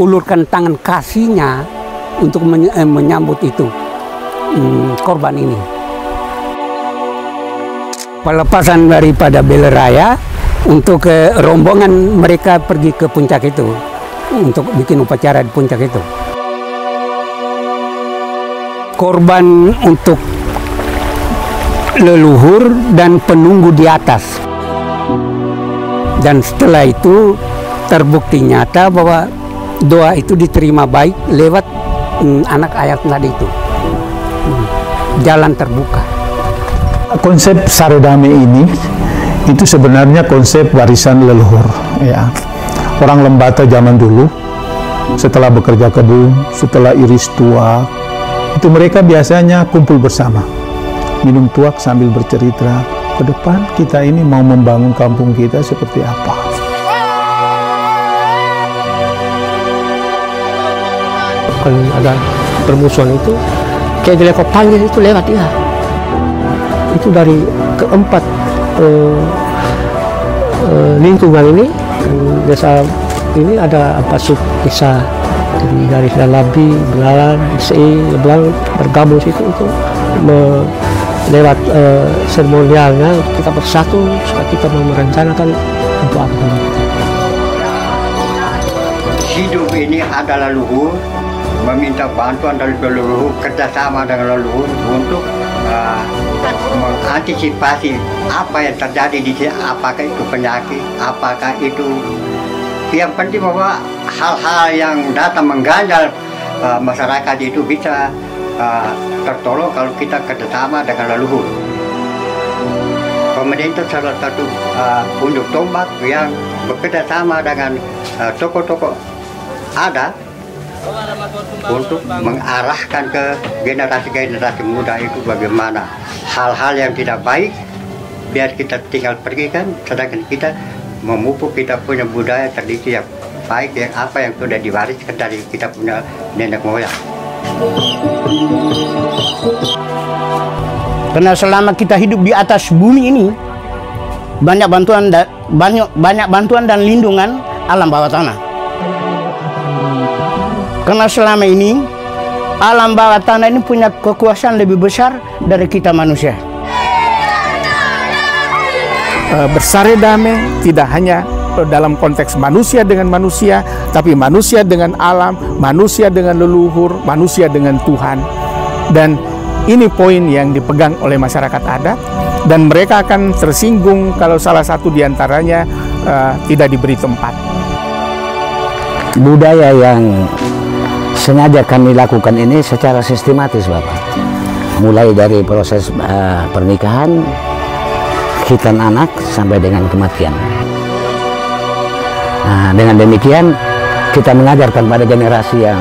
ulurkan tangan kasihnya untuk menyambut itu korban ini. Pelepasan daripada bela raya untuk rombongan mereka pergi ke puncak itu untuk bikin upacara di puncak itu. Korban untuk leluhur dan penunggu di atas. Dan setelah itu terbukti nyata bahwa doa itu diterima baik lewat anak ayat tadi itu. Jalan terbuka. Konsep Saredame ini itu sebenarnya konsep warisan leluhur, ya. Orang Lembata zaman dulu setelah bekerja kebun, setelah iris tuak, itu mereka biasanya kumpul bersama, minum tuak sambil bercerita, ke depan kita ini mau membangun kampung kita seperti apa. Kalau ada permusuhan itu, kayak Jeleko panggil itu lewat ya. Itu dari keempat lingkungan ini, desa ini ada 4 sub desa dari Lalabi, Belalan, SI, Lebelang bergabung situ itu lewat seremonialnya kita bersatu supaya kita merencanakan untuk apa. Hidup ini adalah leluhur, meminta bantuan dari leluhur, kerjasama dengan leluhur untuk mengantisipasi apa yang terjadi di sini, apakah itu penyakit, apakah itu yang penting bahwa hal-hal yang datang mengganjal masyarakat itu bisa tertolong kalau kita kerjasama dengan leluhur. Pemerintah salah satu unjuk tombak yang bekerja sama dengan tokoh-tokoh ada untuk mengarahkan ke generasi-generasi muda itu bagaimana hal-hal yang tidak baik biar kita tinggal pergi kan, sedangkan kita memupuk kita punya budaya tradisi yang baik yang apa yang sudah diwariskan dari kita punya nenek moyang. Karena selama kita hidup di atas bumi ini banyak bantuan dan lindungan alam bawah tanah. Karena selama ini alam bawah tanah ini punya kekuasaan lebih besar dari kita manusia. Bersaredame tidak hanya dalam konteks manusia dengan manusia, tapi manusia dengan alam, manusia dengan leluhur, manusia dengan Tuhan. Dan ini poin yang dipegang oleh masyarakat adat, dan mereka akan tersinggung kalau salah satu diantaranya tidak diberi tempat. Budaya yang sengaja kami lakukan ini secara sistematis, Bapak. Mulai dari proses pernikahan, khitan anak, sampai dengan kematian. Nah, dengan demikian kita mengajarkan pada generasi yang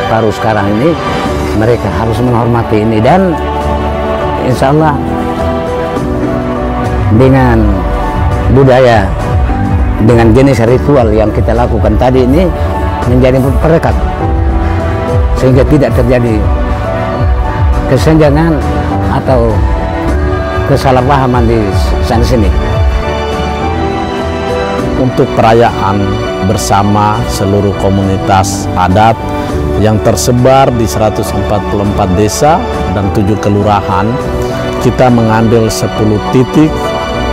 baru sekarang ini, mereka harus menghormati ini, dan insya Allah dengan budaya, dengan jenis ritual yang kita lakukan tadi ini menjadi perekat, sehingga tidak terjadi kesenjangan atau kesalahpahaman di sana sini. Untuk perayaan bersama seluruh komunitas adat yang tersebar di 144 desa dan 7 kelurahan, kita mengambil 10 titik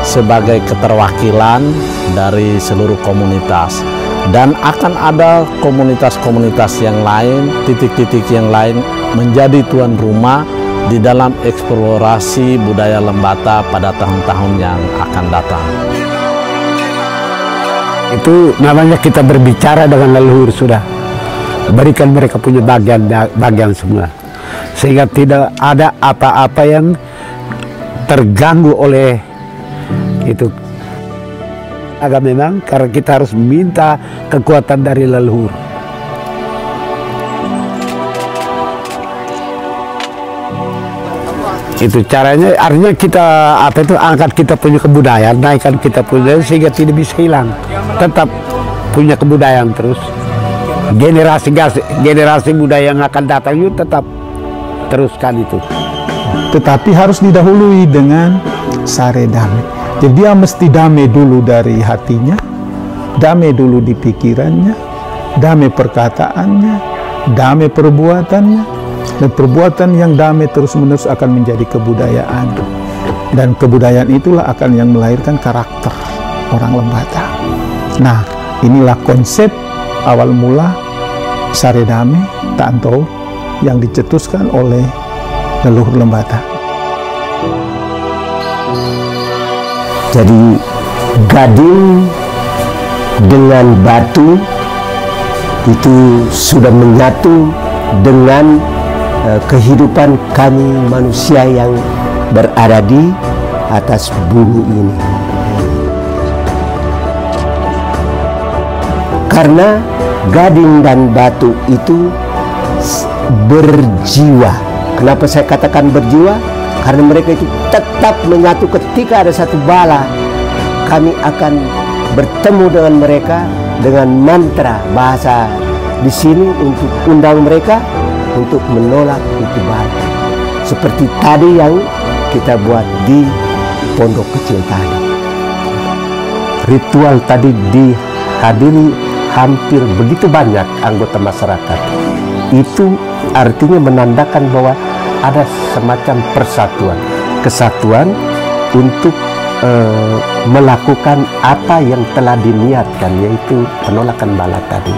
sebagai keterwakilan dari seluruh komunitas, dan akan ada komunitas-komunitas yang lain, titik-titik yang lain menjadi tuan rumah di dalam eksplorasi budaya Lembata pada tahun-tahun yang akan datang. Itu namanya kita berbicara dengan leluhur sudah. Berikan mereka punya bagian semua. Sehingga tidak ada apa-apa yang terganggu oleh itu. Agak memang karena kita harus minta kekuatan dari leluhur. Itu caranya, artinya kita angkat kita punya kebudayaan, naikkan kita punya, sehingga tidak bisa hilang, tetap punya kebudayaan terus. Generasi budaya yang akan datang itu tetap teruskan itu. Tetapi harus didahului dengan saredame. Jadi dia mesti damai dulu dari hatinya, damai dulu di pikirannya, damai perkataannya, damai perbuatannya, dan perbuatan yang damai terus-menerus akan menjadi kebudayaan. Dan kebudayaan itulah akan yang melahirkan karakter orang Lembata. Nah, inilah konsep awal mula Saredame Tantau yang dicetuskan oleh leluhur Lembata. Jadi Gading dengan batu itu sudah menyatu dengan kehidupan kami manusia yang berada di atas bumi ini. Karena Gading dan batu itu berjiwa. Kenapa saya katakan berjiwa? Karena mereka itu tetap menyatu. Ketika ada satu bala, kami akan bertemu dengan mereka dengan mantra bahasa di sini untuk undang mereka untuk menolak itu bala. Seperti tadi yang kita buat di pondok kecil tadi. Ritual tadi dihadiri hampir begitu banyak anggota masyarakat. Itu artinya menandakan bahwa ada semacam persatuan, kesatuan untuk melakukan apa yang telah diniatkan, yaitu penolakan bala tadi.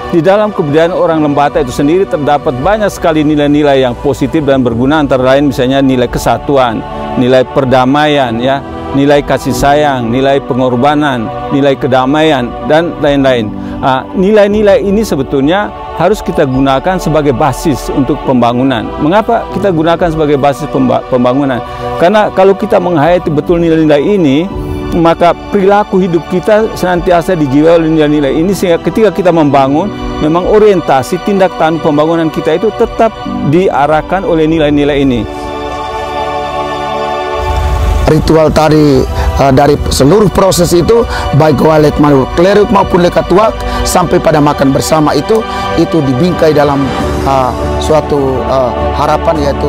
Di dalam kebudayaan orang Lembata itu sendiri terdapat banyak sekali nilai-nilai yang positif dan berguna, antara lain misalnya nilai kesatuan, nilai perdamaian, ya, nilai kasih sayang, nilai pengorbanan, nilai kedamaian, dan lain-lain. Nilai-nilai ini sebetulnya harus kita gunakan sebagai basis untuk pembangunan. Mengapa kita gunakan sebagai basis pembangunan? Karena kalau kita menghayati betul nilai-nilai ini, maka perilaku hidup kita senantiasa dijiwai oleh nilai-nilai ini, sehingga ketika kita membangun, memang orientasi tindak tanduk pembangunan kita itu tetap diarahkan oleh nilai-nilai ini. Ritual tadi dari seluruh proses itu, baik walet kleruk maupun lekatuak sampai pada makan bersama itu dibingkai dalam suatu harapan, yaitu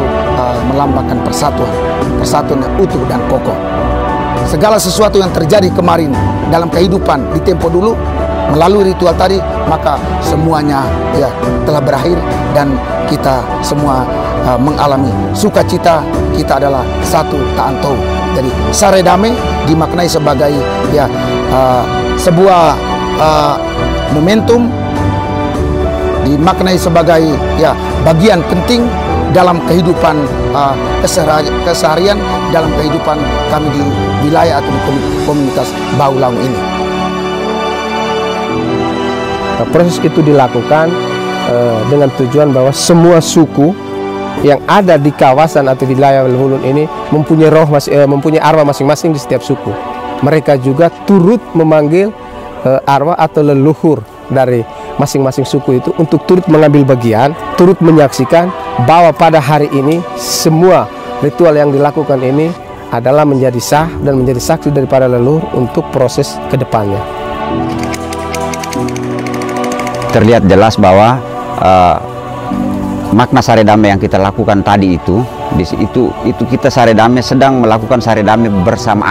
melambangkan persatuan yang utuh dan kokoh. Segala sesuatu yang terjadi kemarin dalam kehidupan di tempo dulu melalui ritual tadi, maka semuanya ya telah berakhir dan kita semua mengalami sukacita. Kita adalah satu Tantau. Jadi Saredame dimaknai sebagai ya sebuah momentum, dimaknai sebagai ya bagian penting dalam kehidupan keseharian, dalam kehidupan kami di wilayah atau di komunitas Baulaung ini. Proses itu dilakukan dengan tujuan bahwa semua suku yang ada di kawasan atau di wilayah Hulun ini mempunyai mempunyai arwah masing-masing di setiap suku. Mereka juga turut memanggil arwah atau leluhur dari masing-masing suku itu untuk turut mengambil bagian, turut menyaksikan bahwa pada hari ini semua ritual yang dilakukan ini adalah menjadi sah dan menjadi saksi daripada leluhur untuk proses kedepannya. Terlihat jelas bahwa makna Saredame yang kita lakukan tadi itu kita Saredame sedang melakukan Saredame bersama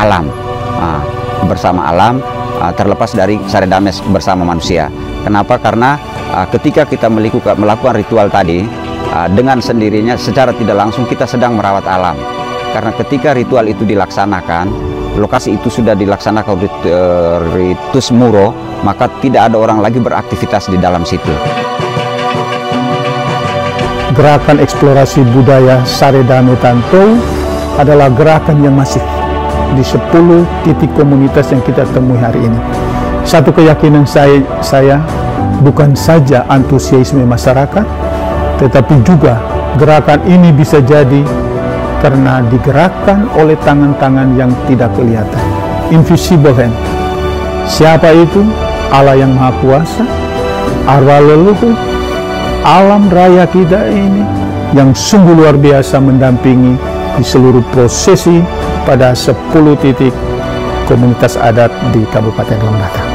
alam, terlepas dari Saredame bersama manusia. Kenapa? Karena ketika kita melakukan ritual tadi, dengan sendirinya secara tidak langsung kita sedang merawat alam. Karena ketika ritual itu dilaksanakan, lokasi itu sudah dilaksanakan ritus muro, maka tidak ada orang lagi beraktivitas di dalam situ. Gerakan eksplorasi budaya Saredame Tantau adalah gerakan yang masif di 10 titik komunitas yang kita temui hari ini. Satu keyakinan saya bukan saja antusiasme masyarakat, tetapi juga gerakan ini bisa jadi karena digerakkan oleh tangan-tangan yang tidak kelihatan, invisible hand. Siapa itu? Allah yang Maha Kuasa, arwah leluhur, alam raya kita ini yang sungguh luar biasa mendampingi di seluruh prosesi pada 10 titik komunitas adat di Kabupaten Lembata.